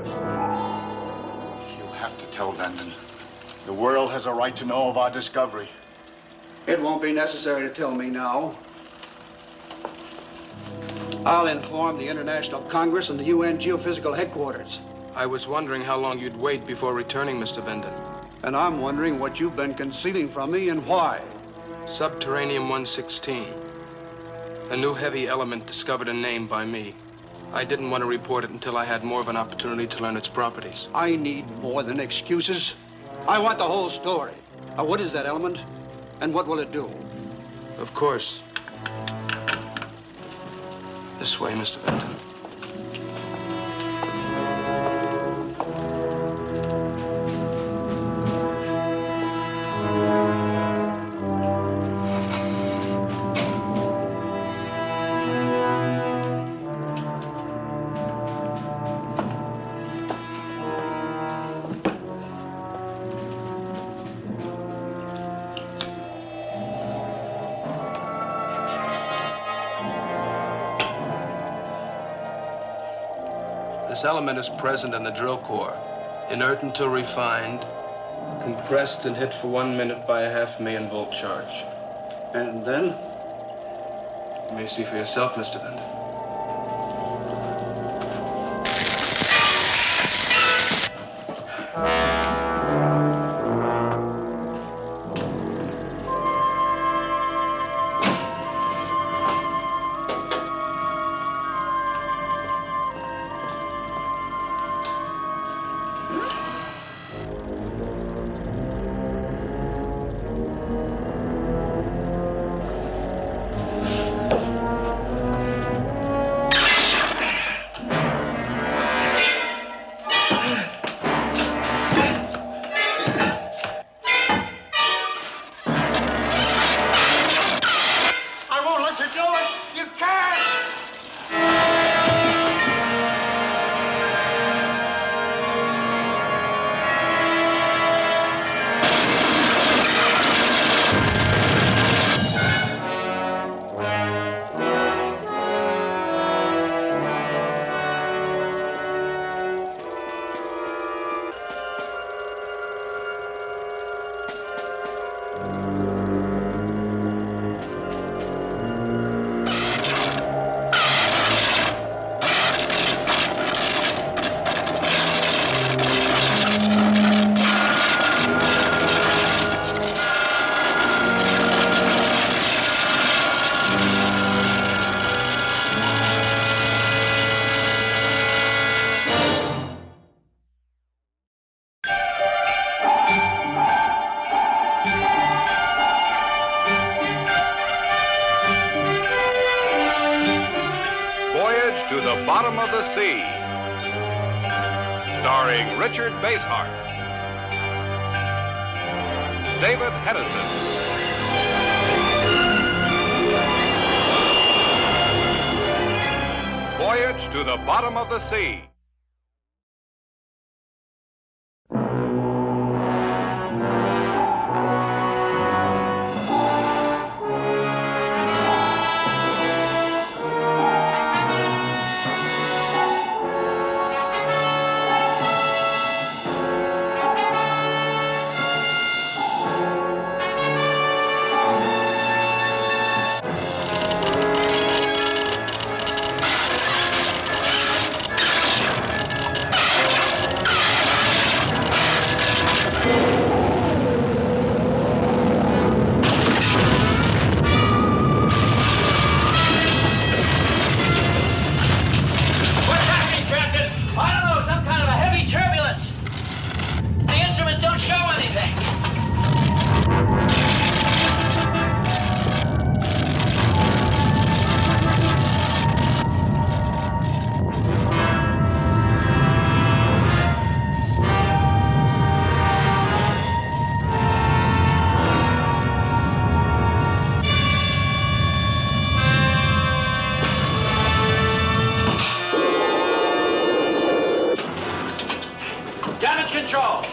You have to tell Vanden. The world has a right to know of our discovery. It won't be necessary to tell me now. I'll inform the International Congress and the UN Geophysical Headquarters. I was wondering how long you'd wait before returning, Mr. Vanden. And I'm wondering what you've been concealing from me and why. Subterraneum 116. A new heavy element discovered and named by me. I didn't want to report it until I had more of an opportunity to learn its properties. I need more than excuses. I want the whole story. Now, what is that element? And what will it do? Of course. This way, Mr. Vanden. This element is present in the drill core, inert until refined, compressed and hit for 1 minute by a 500,000 volt charge. And then? You may see for yourself, Mr. Vanden. To the Bottom of the Sea, starring Richard Basehart, David Hedison, Voyage to the Bottom of the Sea.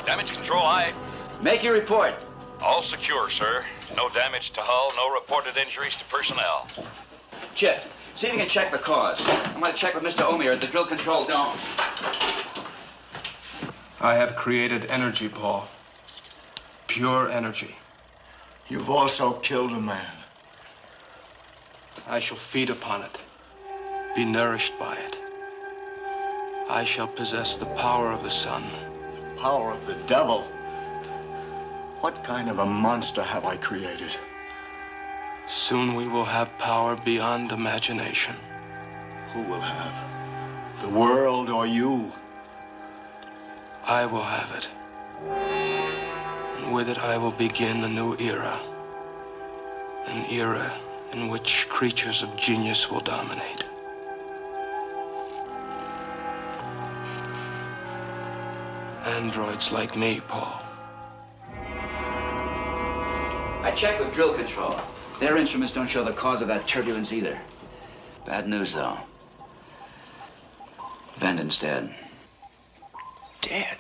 Damage control, aye. Make your report. All secure, sir. No damage to hull, no reported injuries to personnel. Chip, see if you can check the cause. I'm going to check with Mr. Omier at the drill control dome. I have created energy, Paul. Pure energy. You've also killed a man. I shall feed upon it, be nourished by it. I shall possess the power of the sun. Power of the devil. What kind of a monster have I created? Soon we will have power beyond imagination. Who will have? The world or you? I will have it. And with it, I will begin a new era. An era in which creatures of genius will dominate. Androids like me, Paul. I checked with drill control. Their instruments don't show the cause of that turbulence either. Bad news, though. Vanden's dead. Dead?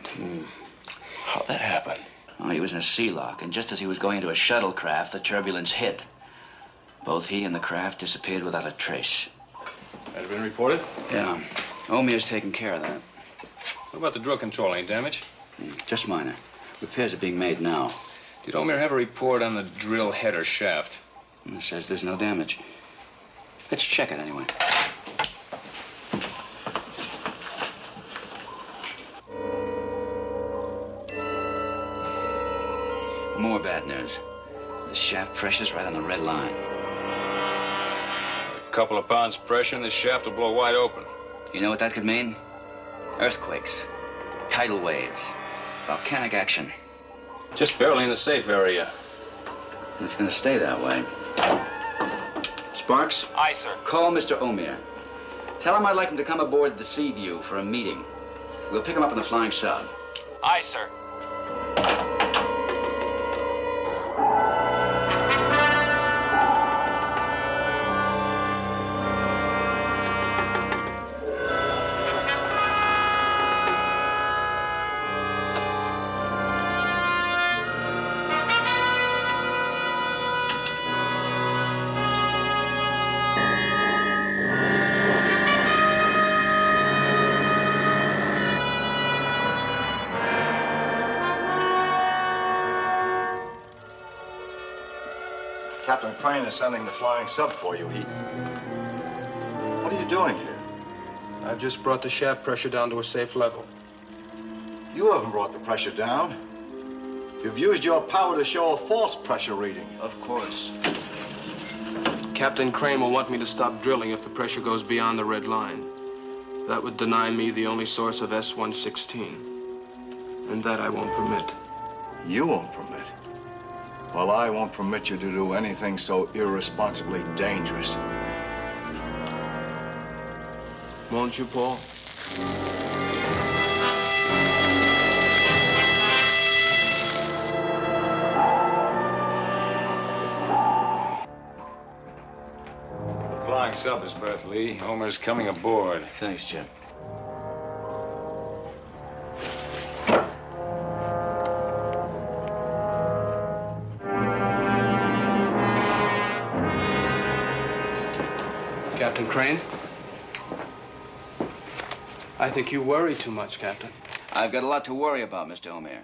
How'd that happen? Oh, he was in a sea lock, and just as he was going into a shuttlecraft, the turbulence hit. Both he and the craft disappeared without a trace. That have been reported? Yeah. Omir's taking care of that. What about the drill control? Any damage? Just minor. Repairs are being made now. Did Omir have a report on the drill head or shaft? It says there's no damage. Let's check it anyway. More bad news. The shaft pressure's right on the red line. A couple of pounds pressure and the shaft will blow wide open. You know what that could mean? Earthquakes, tidal waves, volcanic action. Just barely in the safe area. It's gonna stay that way. Sparks? Aye, sir. Call Mr. Omir. Tell him I'd like him to come aboard the Sea View for a meeting. We'll pick him up in the flying sub. Aye, sir. Captain Crane is sending the flying sub for you. What are you doing here? I've just brought the shaft pressure down to a safe level. You haven't brought the pressure down. You've used your power to show a false pressure reading. Of course. Captain Crane will want me to stop drilling if the pressure goes beyond the red line. That would deny me the only source of S-116. And that I won't permit. You won't permit? Well, I won't permit you to do anything so irresponsibly dangerous. Won't you, Paul? The flying sub is berth, Lee. Omir's coming aboard. Thanks, Chip. Captain Crane? I think you worry too much, Captain. I've got a lot to worry about, Mr. Omir.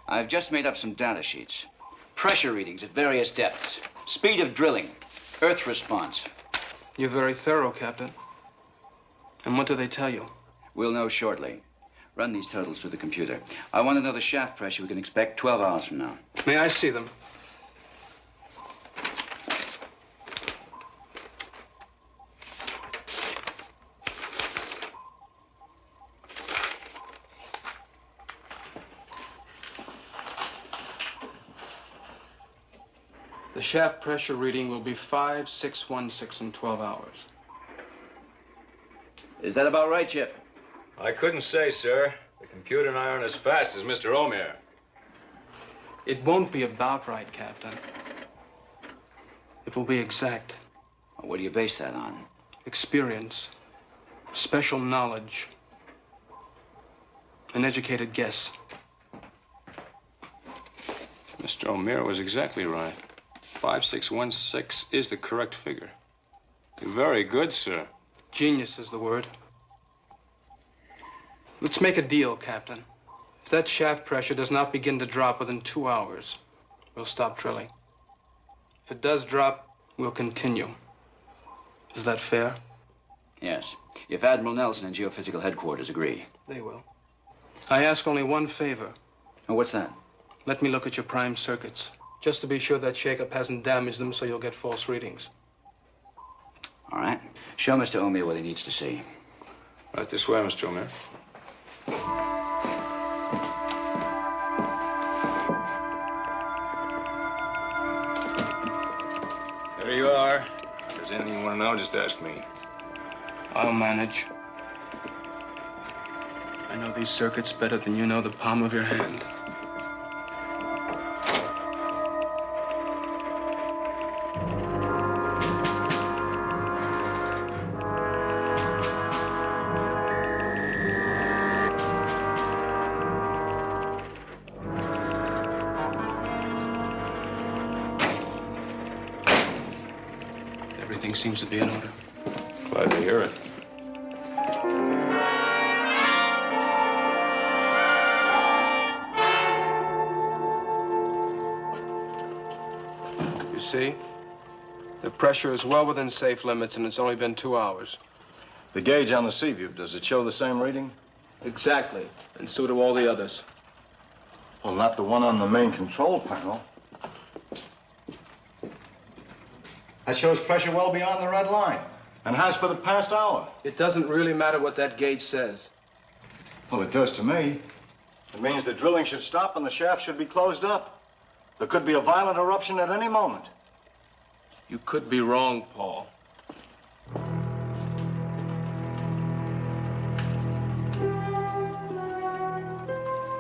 I've just made up some data sheets. Pressure readings at various depths. Speed of drilling. Earth response. You're very thorough, Captain. And what do they tell you? We'll know shortly. Run these totals through the computer. I want to know the shaft pressure we can expect 12 hours from now. May I see them? The shaft pressure reading will be 5,616 in 12 hours. Is that about right, Chip? I couldn't say, sir. The computer and I aren't as fast as Mr. Omir. It won't be about right, Captain. It will be exact. What do you base that on? Experience, special knowledge, an educated guess. Mr. Omir was exactly right. 5,616 is the correct figure. Very good, sir. Genius is the word. Let's make a deal, Captain. that shaft pressure does not begin to drop within 2 hours, we'll stop drilling. If it does drop, we'll continue. Is that fair? Yes. If Admiral Nelson and Geophysical Headquarters agree. They will. I ask only one favor. Oh, what's that? Let me look at your prime circuits, just to be sure that shakeup hasn't damaged them so you'll get false readings. All right. Show Mr. O'Meara what he needs to see. Right this way, Mr. O'Meara. There you are. If there's anything you want to know, just ask me. I'll manage. I know these circuits better than you know the palm of your hand. Everything seems to be in order. Glad to hear it. You see? The pressure is well within safe limits, and it's only been 2 hours. The gauge on the sea view, does it show the same reading? Exactly. And so do all the others. Well, not the one on the main control panel. That shows pressure well beyond the red line, and has for the past hour. It doesn't really matter what that gauge says. Well, it does to me. It means the drilling should stop and the shaft should be closed up. There could be a violent eruption at any moment. You could be wrong, Paul.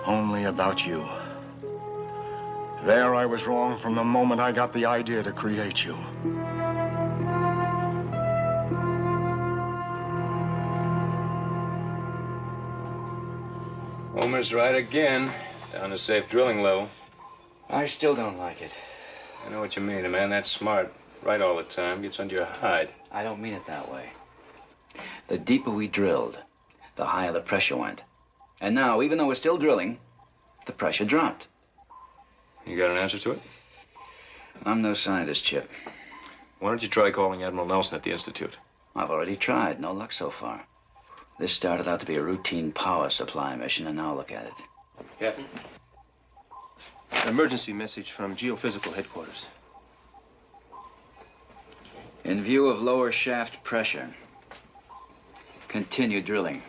Only about you. There I was wrong from the moment I got the idea to create you. Homer's right again. Down to safe drilling level. I still don't like it. I know what you mean. A man that's smart, right all the time, gets under your hide. I don't mean it that way. The deeper we drilled, the higher the pressure went. And now, even though we're still drilling, the pressure dropped. You got an answer to it? I'm no scientist, Chip. Why don't you try calling Admiral Nelson at the Institute? I've already tried. No luck so far. This started out to be a routine power supply mission, and now look at it. Captain. An emergency message from Geophysical Headquarters. In view of lower shaft pressure, continue drilling.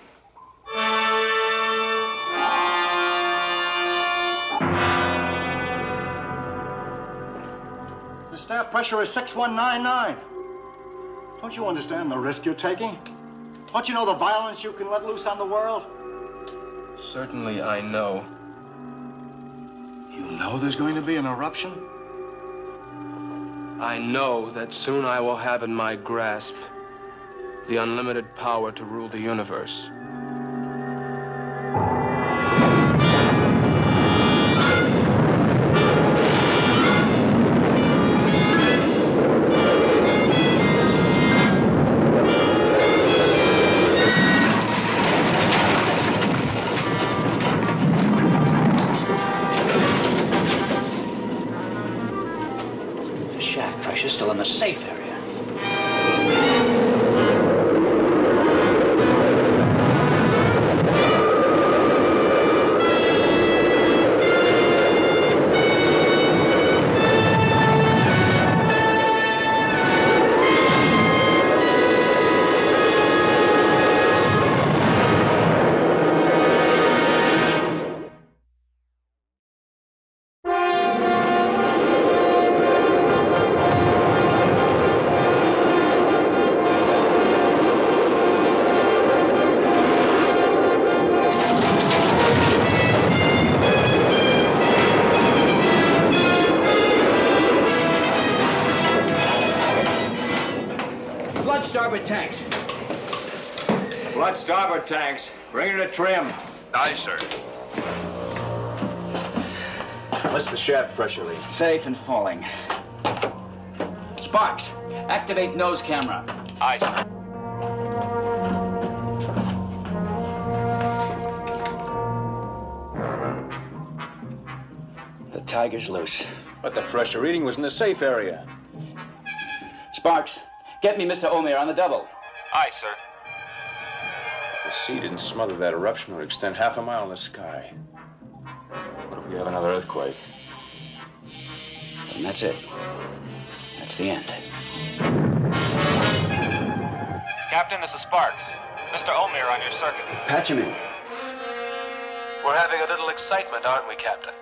The staff pressure is 6199. Don't you understand the risk you're taking? Don't you know the violence you can let loose on the world? Certainly I know. You know there's going to be an eruption? I know that soon I will have in my grasp the unlimited power to rule the universe. Still in the safe area. Starboard tanks. Flood starboard tanks. Bring her to trim. Aye, sir. What's the shaft pressure read? Safe and falling. Sparks, activate nose camera. Aye, sir. tiger's loose. But the pressure reading was in the safe area. Sparks, get me Mr. Omer on the double. Aye, sir. The sea didn't smother that eruption or extend half a mile in the sky. What if we have another earthquake? And that's it. That's the end. Captain, this is Sparks. Mr. Omer on your circuit. Patch him in. We're having a little excitement, aren't we, Captain?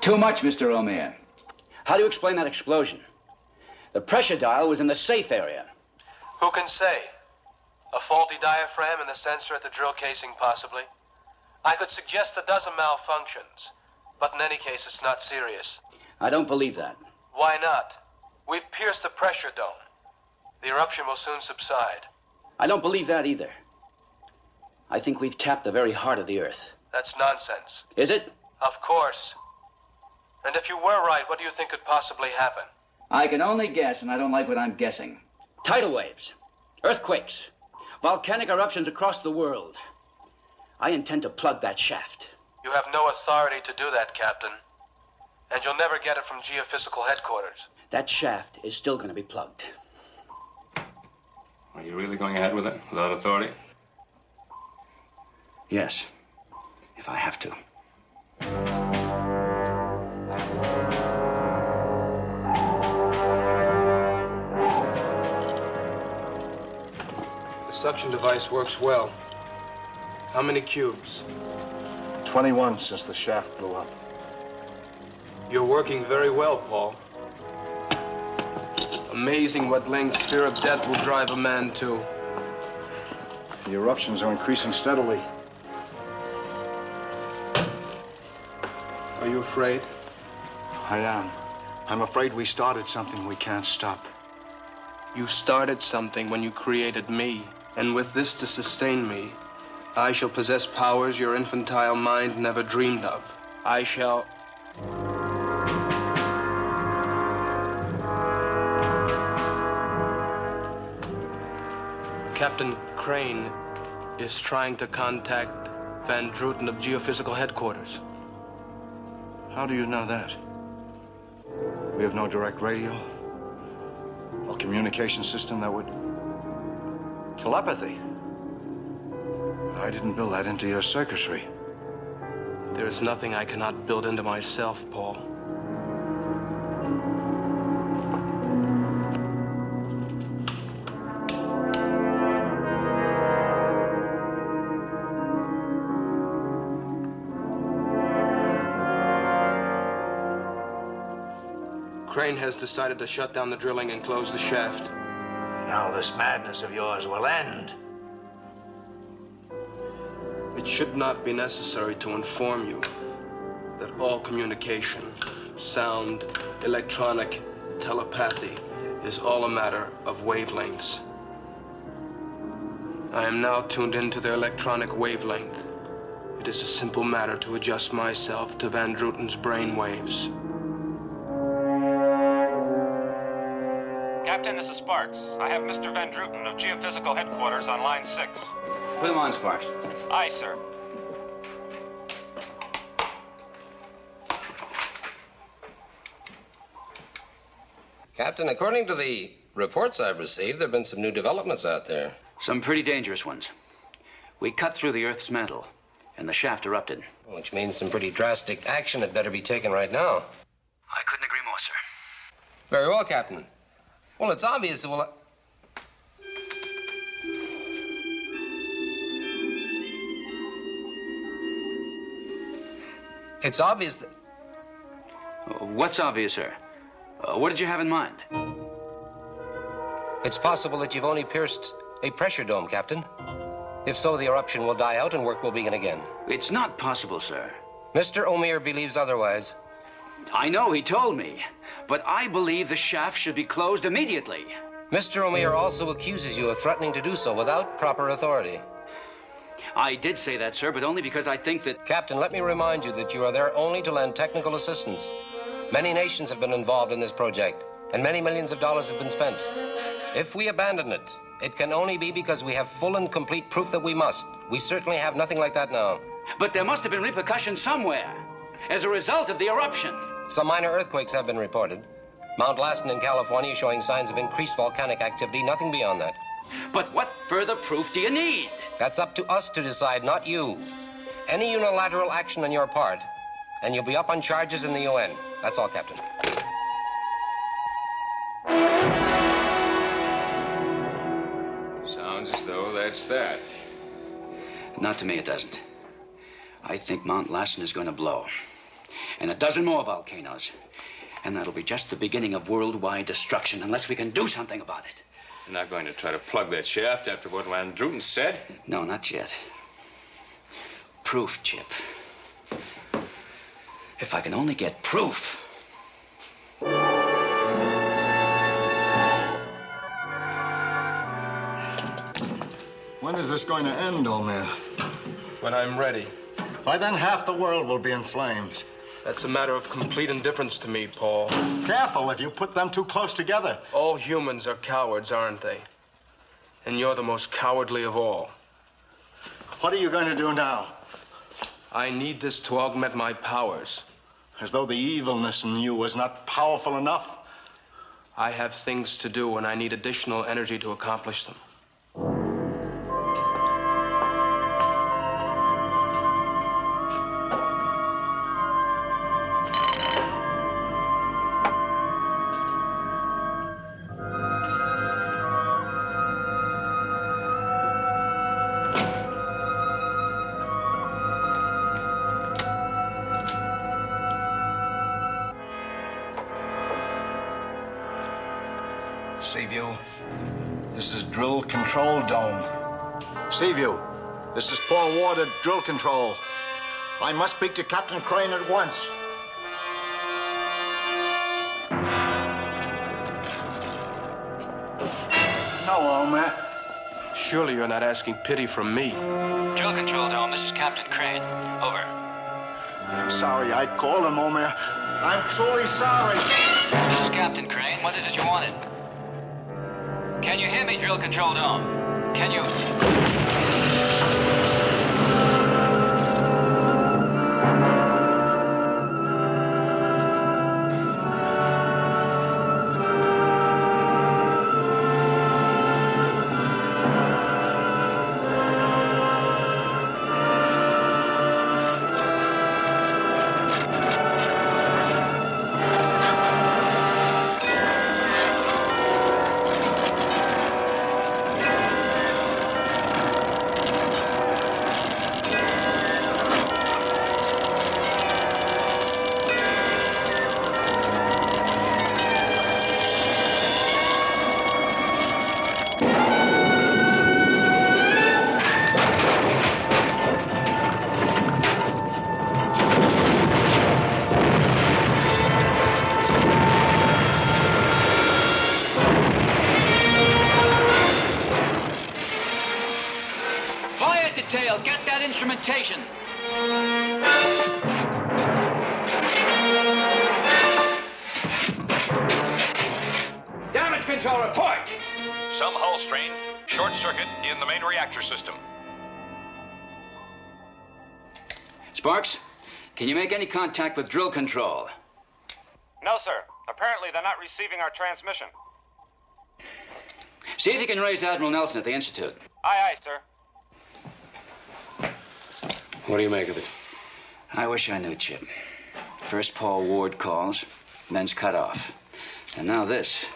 Too much, Mr. Omer. How do you explain that explosion? The pressure dial was in the safe area. Who can say? A faulty diaphragm in the sensor at the drill casing, possibly. I could suggest a dozen malfunctions, but in any case, it's not serious. I don't believe that. Why not? We've pierced the pressure dome. The eruption will soon subside. I don't believe that either. I think we've tapped the very heart of the Earth. That's nonsense. Is it? Of course. And if you were right, what do you think could possibly happen? I can only guess, and I don't like what I'm guessing. Tidal waves, earthquakes, volcanic eruptions across the world. I intend to plug that shaft. You have no authority to do that, Captain. And you'll never get it from geophysical headquarters. That shaft is still going to be plugged. Are you really going ahead with it without authority? Yes, if I have to. The suction device works well. How many cubes? 21 since the shaft blew up. You're working very well, Paul. Amazing what lengths fear of death will drive a man to. The eruptions are increasing steadily. Are you afraid? I am. I'm afraid we started something we can't stop. You started something when you created me. And with this to sustain me, I shall possess powers your infantile mind never dreamed of. I shall... Captain Crane is trying to contact Van Druten of Geophysical Headquarters. How do you know that? We have no direct radio or communication system that would... Telepathy. I didn't build that into your circuitry. There is nothing I cannot build into myself, Paul. Crane has decided to shut down the drilling and close the shaft. Now this madness of yours will end. It should not be necessary to inform you that all communication, sound, electronic, telepathy, is all a matter of wavelengths. I am now tuned into their electronic wavelength. It is a simple matter to adjust myself to Van Druten's brain waves. Captain, this is Sparks. I have Mr. Van Druten of Geophysical Headquarters on line 6. Put him on, Sparks. Aye, sir. Captain, according to the reports I've received, there have been some new developments out there. Some pretty dangerous ones. We cut through the Earth's mantle, and the shaft erupted. Which means some pretty drastic action had better be taken right now. I couldn't agree more, sir. Very well, Captain. Well, it's obvious that It's obvious that... What's obvious, sir? What did you have in mind? It's possible that you've only pierced a pressure dome, Captain. If so, the eruption will die out and work will begin again. It's not possible, sir. Mr. Omer believes otherwise. I know, he told me. But I believe the shaft should be closed immediately. Mr. Omer also accuses you of threatening to do so without proper authority. I did say that, sir, but only because I think that... Captain, let me remind you that you are there only to lend technical assistance. Many nations have been involved in this project, and many millions of dollars have been spent. If we abandon it, it can only be because we have full and complete proof that we must. We certainly have nothing like that now. But there must have been repercussions somewhere, as a result of the eruption. Some minor earthquakes have been reported. Mount Lassen in California showing signs of increased volcanic activity, nothing beyond that. But what further proof do you need? That's up to us to decide, not you. Any unilateral action on your part, and you'll be up on charges in the UN. That's all, Captain. Sounds as though that's that. Not to me, it doesn't. I think Mount Lassen is going to blow. And a dozen more volcanoes. And that'll be just the beginning of worldwide destruction unless we can do something about it. You're not going to try to plug that shaft after what Van Druten said? No, not yet. Proof, Chip. If I can only get proof. When is this going to end, Omer? When I'm ready. By then, half the world will be in flames. That's a matter of complete indifference to me, Paul. Careful if you put them too close together. All humans are cowards, aren't they? And you're the most cowardly of all. What are you going to do now? I need this to augment my powers. As though the evilness in you was not powerful enough. I have things to do, and I need additional energy to accomplish them. Seaview, this is Drill Control Dome. Seaview, this is Paul Ward at Drill Control. I must speak to Captain Crane at once. No, Omer. Surely you're not asking pity from me. Drill Control Dome, this is Captain Crane. Over. I'm sorry I called him, Omer. I'm truly sorry. This is Captain Crane. What is it you wanted? Can you hear me, Drill Control Dome? Can you... Detail, get that instrumentation. Damage control report. Some hull strain, short circuit in the main reactor system. Sparks, can you make any contact with Drill Control? No, sir. Apparently they're not receiving our transmission. See if you can raise Admiral Nelson at the Institute. Aye, aye, sir. What do you make of it? I wish I knew, Chip. First Paul Ward calls, then's cut off. And now this.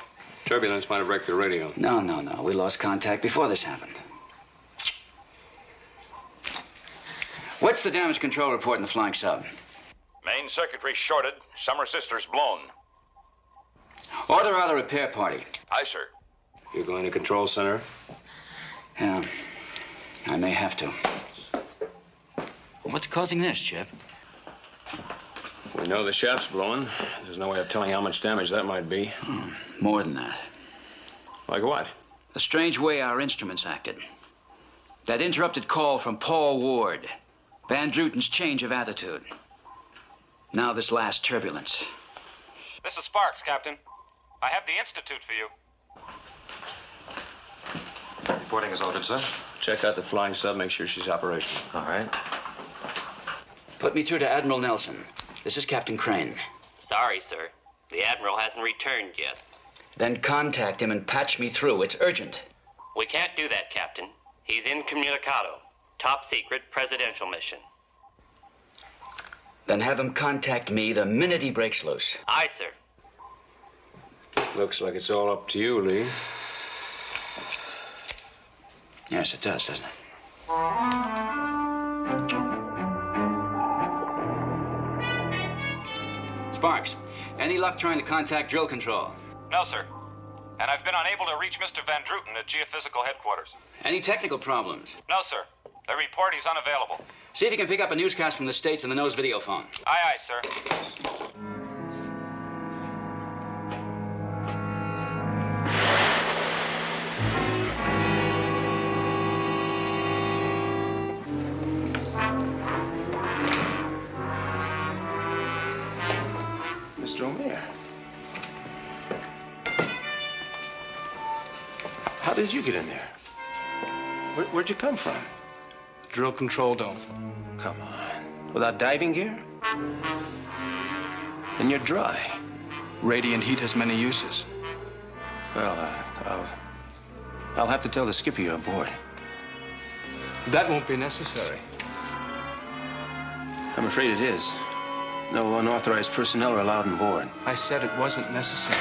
Turbulence might have wrecked the radio. No. We lost contact before this happened. What's the damage control report in the flying sub? Main circuitry shorted, some resistors blown. Order out a repair party. Aye, sir. You're going to control center? Yeah, I may have to. What's causing this, Chip? We know the shaft's blowing. There's no way of telling how much damage that might be. More than that. Like what? The strange way our instruments acted. That interrupted call from Paul Ward. Van Druten's change of attitude. Now this last turbulence. This is Sparks, Captain. I have the Institute for you. Reporting is ordered, sir. Check out the flying sub, make sure she's operational. All right. Put me through to Admiral Nelson. This is Captain Crane. Sorry, sir. The Admiral hasn't returned yet. Then contact him and patch me through. It's urgent. We can't do that, Captain. He's incommunicado. Top secret presidential mission. Then have him contact me the minute he breaks loose. Aye, sir. Looks like it's all up to you, Lee. Yes, it does, doesn't it? Sparks, any luck trying to contact drill control? No, sir. And I've been unable to reach Mr. Van Druten at geophysical headquarters. Any technical problems? No, sir. They report he's unavailable. See if you can pick up a newscast from the States on the nose video phone. Aye, aye, sir. Mr. O'Meara. How did you get in there? Where'd you come from? Drill control dome. Come on. Without diving gear? And you're dry. Radiant heat has many uses. Well, I'll have to tell the skipper you're aboard. That won't be necessary. I'm afraid it is. No unauthorized personnel are allowed on board. I said it wasn't necessary.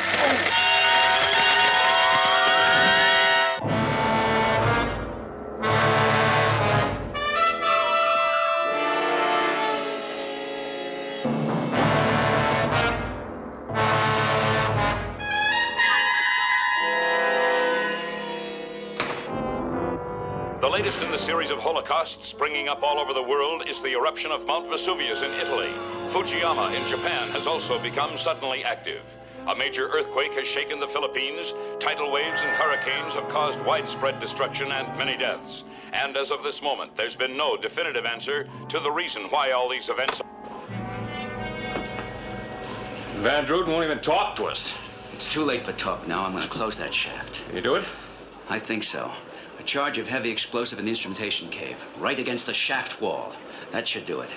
The latest in the series of holocausts springing up all over the world is the eruption of Mount Vesuvius in Italy. Fujiyama in Japan has also become suddenly active. A major earthquake has shaken the Philippines. Tidal waves and hurricanes have caused widespread destruction and many deaths. And as of this moment, there's been no definitive answer to the reason why all these events... Van Druten won't even talk to us. It's too late for talk now. I'm going to close that shaft. Can you do it? I think so. A charge of heavy explosive in the instrumentation cave, right against the shaft wall. That should do it.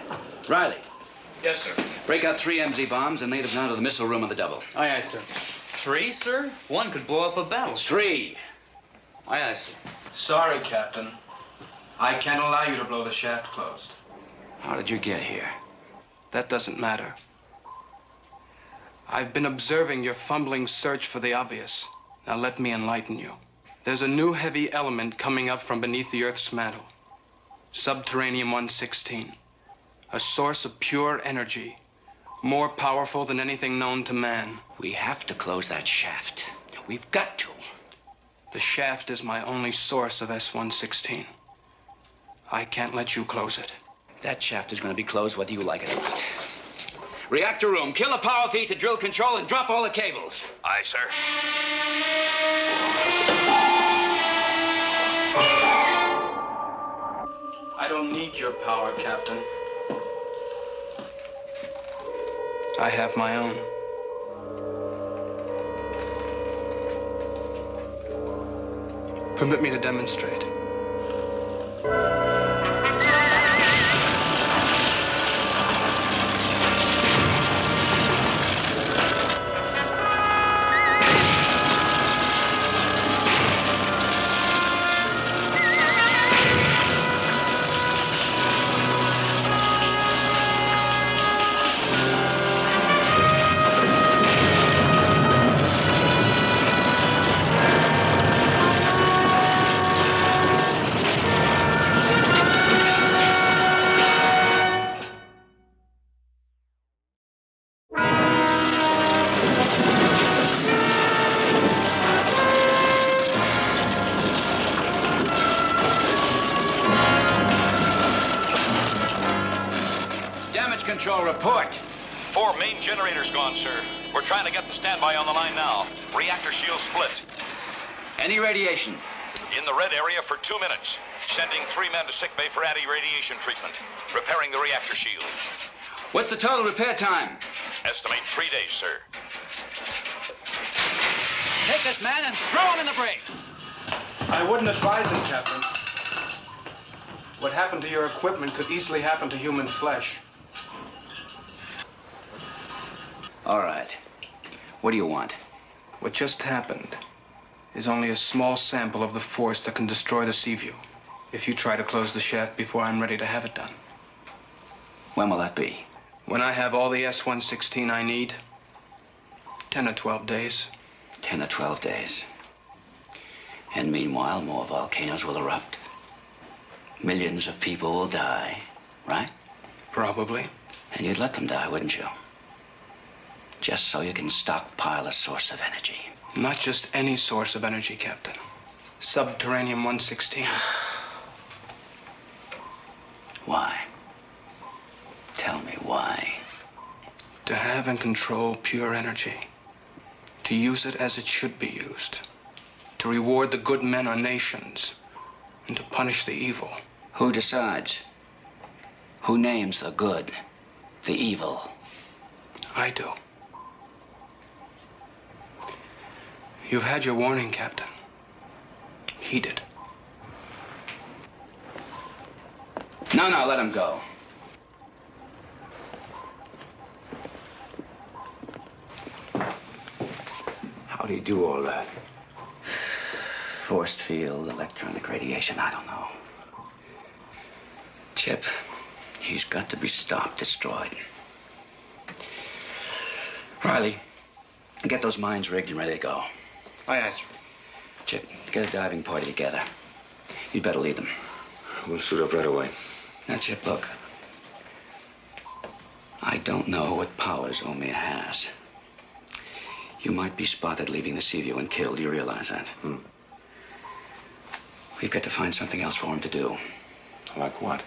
Riley. Yes, sir. Break out 3 MZ bombs and lay them down to the missile room on the double. Aye, aye, sir. 3, sir? One could blow up a battleship. 3. Aye, aye, sir. Sorry, Captain. I can't allow you to blow the shaft closed. How did you get here? That doesn't matter. I've been observing your fumbling search for the obvious. Now let me enlighten you. There's a new heavy element coming up from beneath the Earth's mantle. Subterranean-116. A source of pure energy. More powerful than anything known to man. We have to close that shaft. We've got to. The shaft is my only source of S-116. I can't let you close it. That shaft is going to be closed whether you like it or not. Reactor room, kill the power feed to drill control and drop all the cables. Aye, sir. I don't need your power, Captain. I have my own. Permit me to demonstrate. Control, report. 4 main generators gone, sir. We're trying to get the standby on the line now. Reactor shield split. Any radiation? In the red area for 2 minutes. Sending 3 men to sickbay for anti-radiation treatment. Repairing the reactor shield. What's the total repair time? Estimate 3 days, sir. Take this man and throw him in the brig. I wouldn't advise him, Captain. What happened to your equipment could easily happen to human flesh. All right. What do you want? What just happened is only a small sample of the force that can destroy the Seaview if you try to close the shaft before I'm ready to have it done. When will that be? When I have all the S-116 I need, 10 or 12 days. 10 or 12 days. And meanwhile, more volcanoes will erupt. Millions of people will die, right? Probably. And you'd let them die, wouldn't you? Just so you can stockpile a source of energy. Not just any source of energy, Captain. Subterranean 116. Why? Tell me why. To have and control pure energy. To use it as it should be used. To reward the good men or nations. And to punish the evil. Who decides? Who names the good, the evil? I do. You've had your warning, Captain. Heed it. No, let him go. How do you do all that? Forced field, electronic radiation, I don't know. Chip, he's got to be stopped, destroyed. Riley, get those mines rigged and ready to go. Aye, aye, sir. Chip, get a diving party together. You'd better lead them. We'll suit up right away. Now, Chip, look. I don't know what powers Omir has. You might be spotted leaving the Seaview and killed. You realize that? We've got to find something else for him to do. Like what?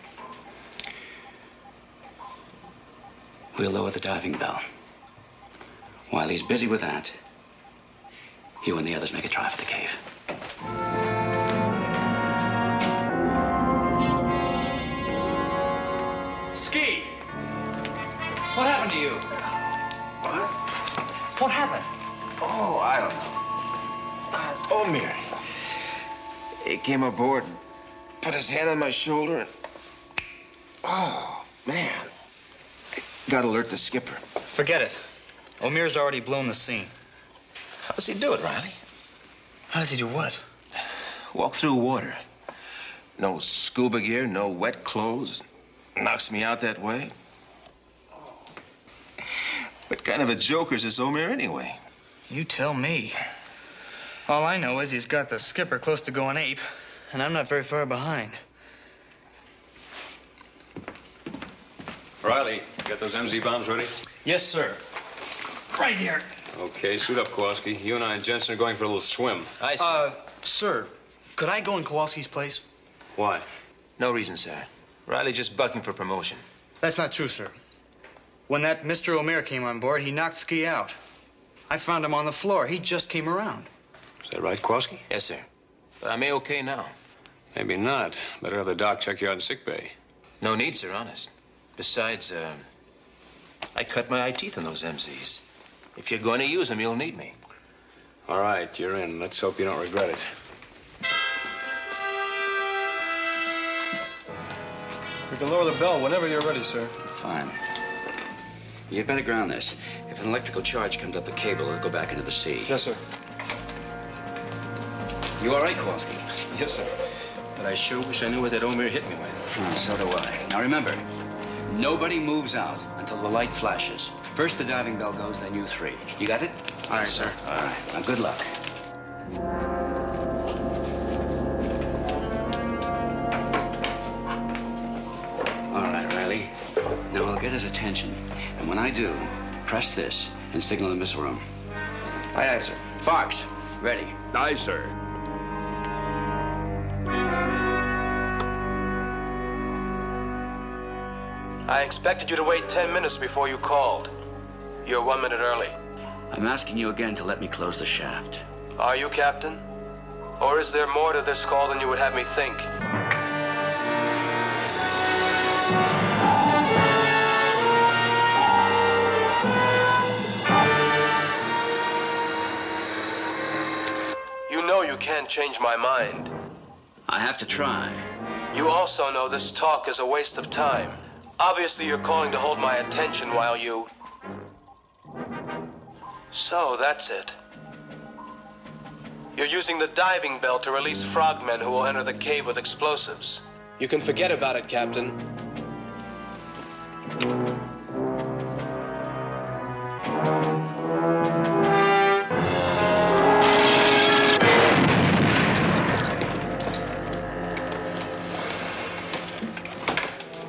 We'll lower the diving bell. While he's busy with that, you and the others make a try for the cave. Ski! What happened to you? What? What happened? Oh, I don't know. It's Omir. He came aboard and put his hand on my shoulder and... Oh, man. Gotta alert the skipper. Forget it. Omir's already blown the scene. How does he do it, Riley? How does he do what? Walk through water. No scuba gear, no wet clothes. Knocks me out that way. What kind of a joker is this Omir anyway? You tell me. All I know is he's got the skipper close to going ape, and I'm not very far behind. Riley, got those MZ bombs ready? Yes, sir. Right here. Okay, suit up, Kowalski. You and I and Jensen are going for a little swim. I see. Sir, could I go in Kowalski's place? Why? No reason, sir. Riley just bucking for promotion. That's not true, sir. When that Mr. Omir came on board, he knocked Ski out. I found him on the floor. He just came around. Is that right, Kowalski? Yes, sir. But I'm A-okay now. Maybe not. Better have the doc check you out in sick bay. No need, sir, honest. Besides, I cut my eye teeth on those MZs. If you're going to use them, you'll need me. All right, you're in. Let's hope you don't regret it. We can lower the bell whenever you're ready, sir. Fine. You better ground this. If an electrical charge comes up the cable, it'll go back into the sea. Yes, sir. You all right, Kowalski? Yes, sir. But I sure wish I knew what that Omir hit me with. Oh, so do I. Now remember, nobody moves out until the light flashes. First the diving bell goes, then you three. You got it? All right, sir. All right. Now, good luck. All right, Riley. Now I'll get his attention. And when I do, press this and signal the missile room. Aye, aye, sir. Sparks, ready. Aye, sir. I expected you to wait 10 minutes before you called. You're 1 minute early. I'm asking you again to let me close the shaft. Are you, Captain? Or is there more to this call than you would have me think? You know you can't change my mind. I have to try. You also know this talk is a waste of time. Obviously, you're calling to hold my attention while you... So, that's it. You're using the diving bell to release frogmen who will enter the cave with explosives. You can forget about it, Captain.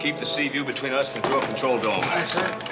Keep the sea view between us and through a control dome. Aye, sir.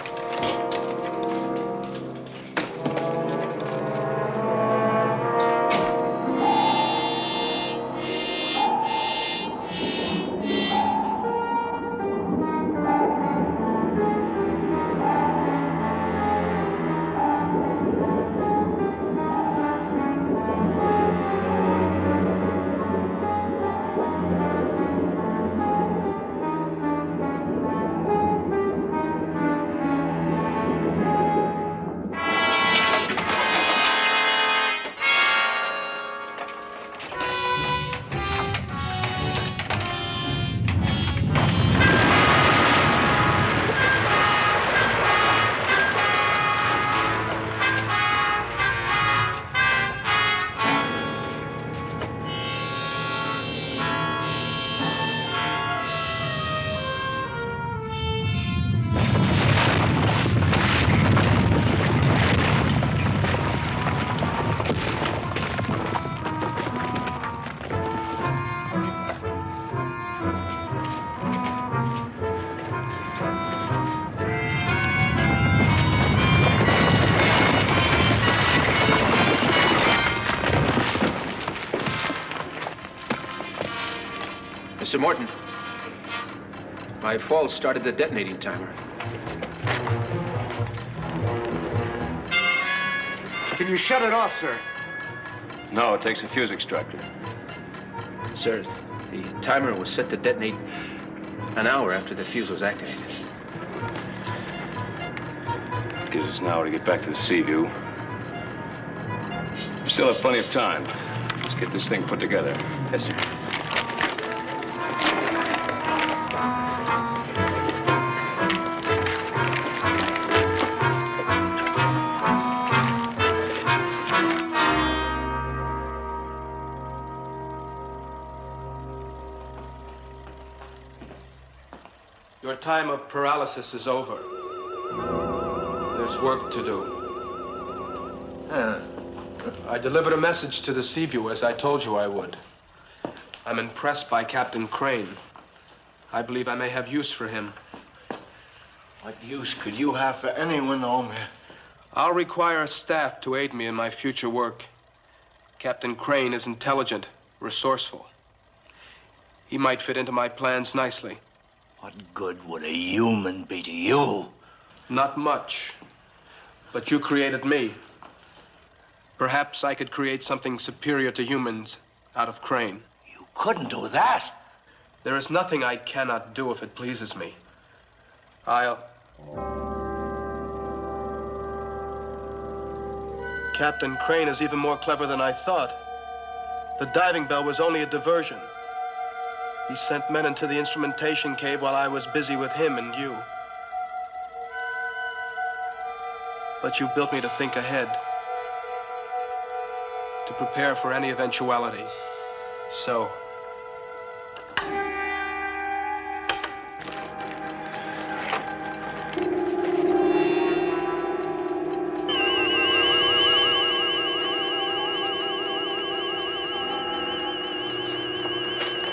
Mr. Morton, my fall started the detonating timer. Can you shut it off, sir? No, it takes a fuse extractor. Sir, the timer was set to detonate an hour after the fuse was activated. It gives us an hour to get back to the sea view. We still have plenty of time. Let's get this thing put together. Yes, sir. Your time of paralysis is over. There's work to do. I delivered a message to the Seaview as I told you I would. I'm impressed by Captain Crane. I believe I may have use for him. What use could you have for anyone, hombre? I'll require a staff to aid me in my future work. Captain Crane is intelligent, resourceful. He might fit into my plans nicely. What good would a human be to you? Not much. But you created me. Perhaps I could create something superior to humans out of Crane. You couldn't do that. There is nothing I cannot do if it pleases me. Captain Crane is even more clever than I thought. The diving bell was only a diversion. He sent men into the instrumentation cave while I was busy with him and you. But you built me to think ahead, to prepare for any eventuality. So,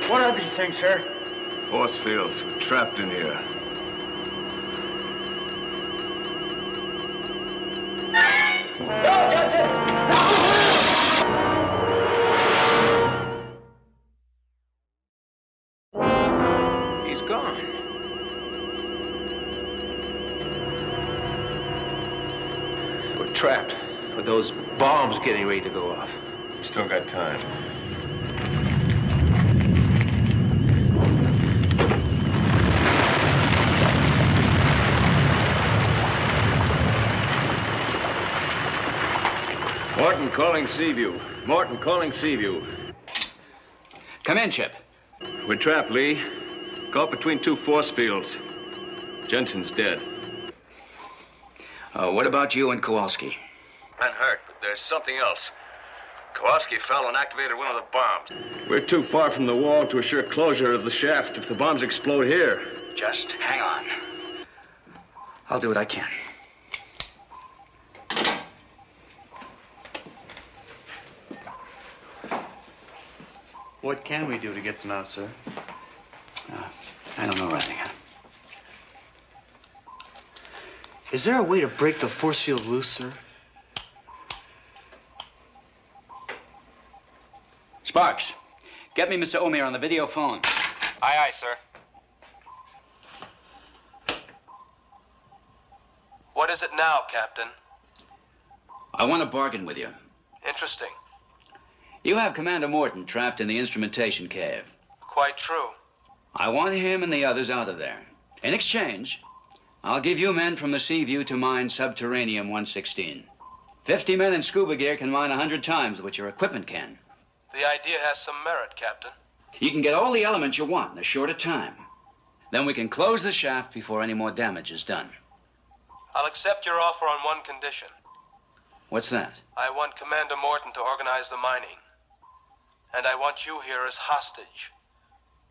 What are these things, sir? Force fields. We're trapped in here. No, Johnson! He's gone. We're trapped with those bombs getting ready to go off. We still got time. Morton calling Seaview. Morton calling Seaview. Come in, Chip. We're trapped, Lee. Caught between two force fields. Jensen's dead. What about you and Kowalski? And hurt, but there's something else. Kowalski fell and activated one of the bombs. We're too far from the wall to assure closure of the shaft if the bombs explode here. Just hang on. I'll do what I can. What can we do to get them out, sir? I don't know anything. Is there a way to break the force field loose, sir? Sparks, get me Mr. O'Meara on the video phone. Aye, aye, sir. What is it now, Captain? I want to bargain with you. Interesting. You have Commander Morton trapped in the instrumentation cave. Quite true. I want him and the others out of there. In exchange, I'll give you men from the Sea View to mine Subterraneum 116. 50 men in scuba gear can mine 100 times what your equipment can. The idea has some merit, Captain. You can get all the elements you want in a shorter time. Then we can close the shaft before any more damage is done. I'll accept your offer on one condition. What's that? I want Commander Morton to organize the mining. And I want you here as hostage,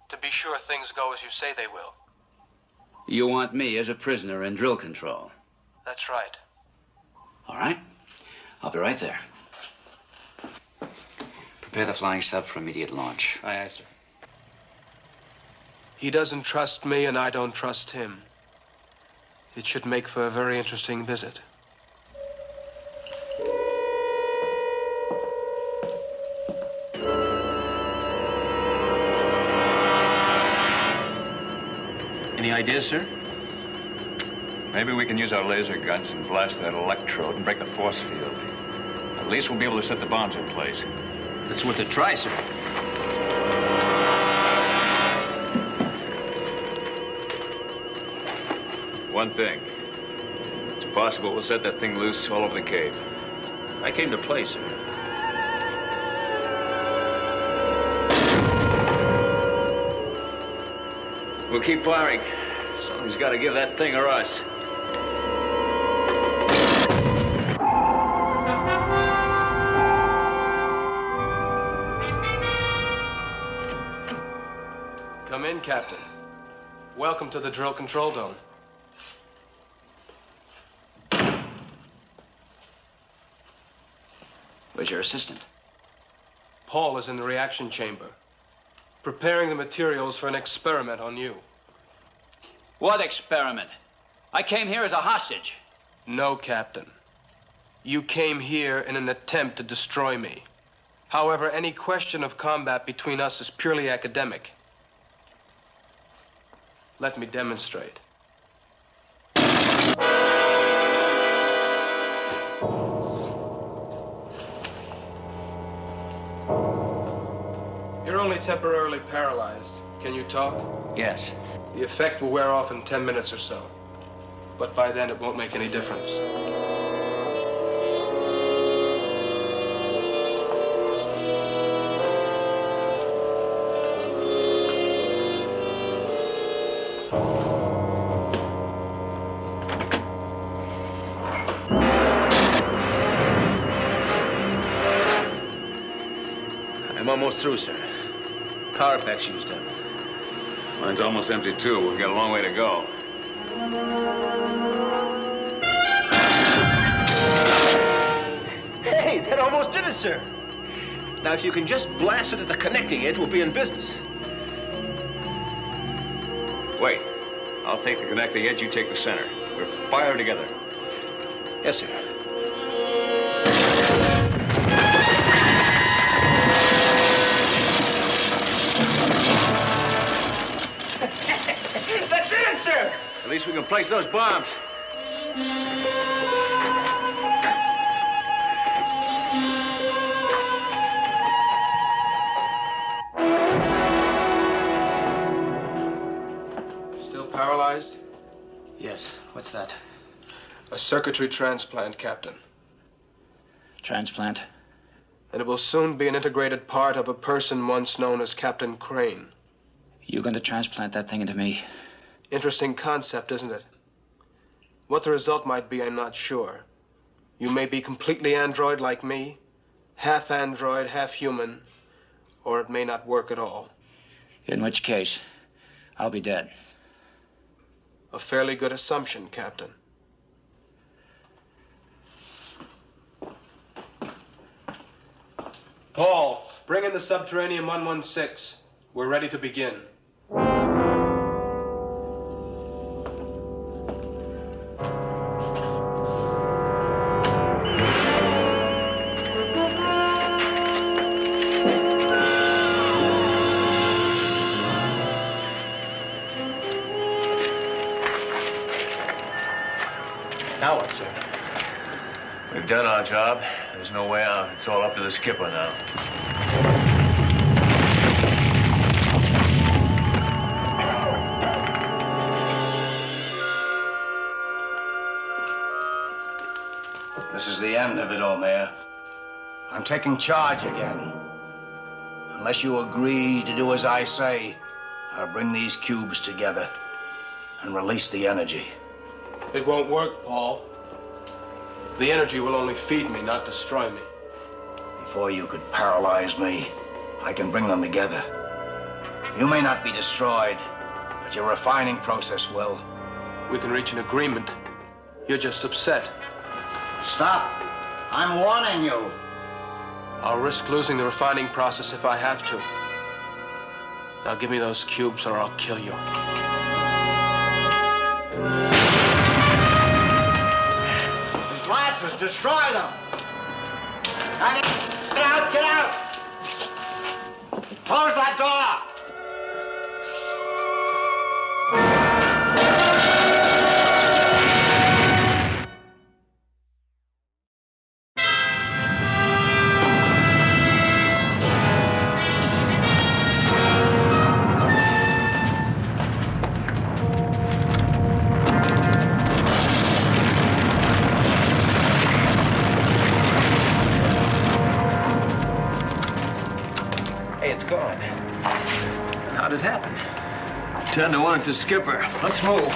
to be sure things go as you say they will. You want me as a prisoner in drill control? That's right. All right. I'll be right there. Prepare the flying sub for immediate launch. Aye, aye, sir. He doesn't trust me, and I don't trust him. It should make for a very interesting visit. Any ideas, sir? Maybe we can use our laser guns and blast that electrode and break the force field. At least we'll be able to set the bombs in place. It's worth a try, sir. One thing. It's possible we'll set that thing loose all over the cave. I came to play, sir. We'll keep firing. Somebody's got to give that thing or us. Come in, Captain. Welcome to the drill control dome. Where's your assistant? Paul is in the reaction chamber, preparing the materials for an experiment on you. What experiment? I came here as a hostage. No, Captain. You came here in an attempt to destroy me. However, any question of combat between us is purely academic. Let me demonstrate. You're only temporarily paralyzed. Can you talk? Yes. The effect will wear off in 10 minutes or so. But by then, it won't make any difference. I'm almost through, sir. Power pack's used up. Mine's almost empty, too. We've got a long way to go. Hey, that almost did it, sir. Now, if you can just blast it at the connecting edge, we'll be in business. Wait. I'll take the connecting edge, you take the center. We're fire together. Yes, sir. That did it, sir! At least we can place those bombs. Still paralyzed? Yes. What's that? A circuitry transplant, Captain. Transplant? And it will soon be an integrated part of a person once known as Captain Crane. You going to transplant that thing into me? Interesting concept, isn't it? What the result might be, I'm not sure. You may be completely android like me, half android, half human, or it may not work at all. In which case, I'll be dead. A fairly good assumption, Captain. Paul, bring in the Subterranean 116. We're ready to begin. Now what, sir? We've done our job. There's no way out. It's all up to the skipper now. This is the end of it, Hombre. I'm taking charge again. Unless you agree to do as I say, I'll bring these cubes together and release the energy. It won't work, Paul. The energy will only feed me, not destroy me. Before you could paralyze me, I can bring them together. You may not be destroyed, but your refining process will. We can reach an agreement. You're just upset. Stop. I'm warning you. I'll risk losing the refining process if I have to. Now give me those cubes or I'll kill you. These glasses, destroy them. Now get out, get out. Close that door. How'd it happen? 10-1 to skipper. Let's move.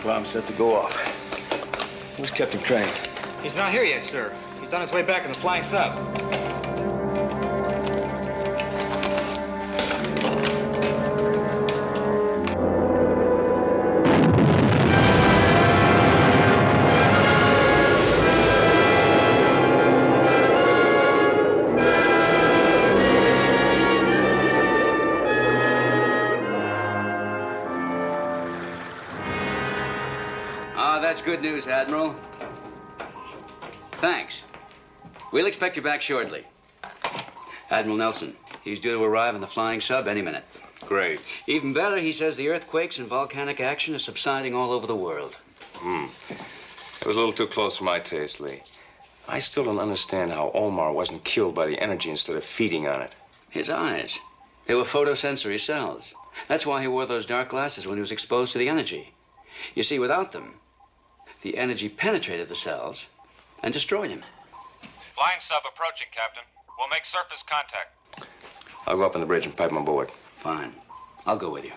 Bomb set to go off. Where's Captain Crane? He's not here yet, sir. He's on his way back in the flying sub. That's good news, Admiral. Thanks. We'll expect you back shortly. Admiral Nelson, he's due to arrive in the flying sub any minute. Great. Even better, he says the earthquakes and volcanic action are subsiding all over the world. It was a little too close for my taste, Lee. I still don't understand how Omar wasn't killed by the energy instead of feeding on it. His eyes. They were photosensory cells. That's why he wore those dark glasses when he was exposed to the energy. You see, without them, the energy penetrated the cells and destroyed him. Flying sub approaching, Captain. We'll make surface contact. I'll go up on the bridge and pipe him aboard. Fine. I'll go with you.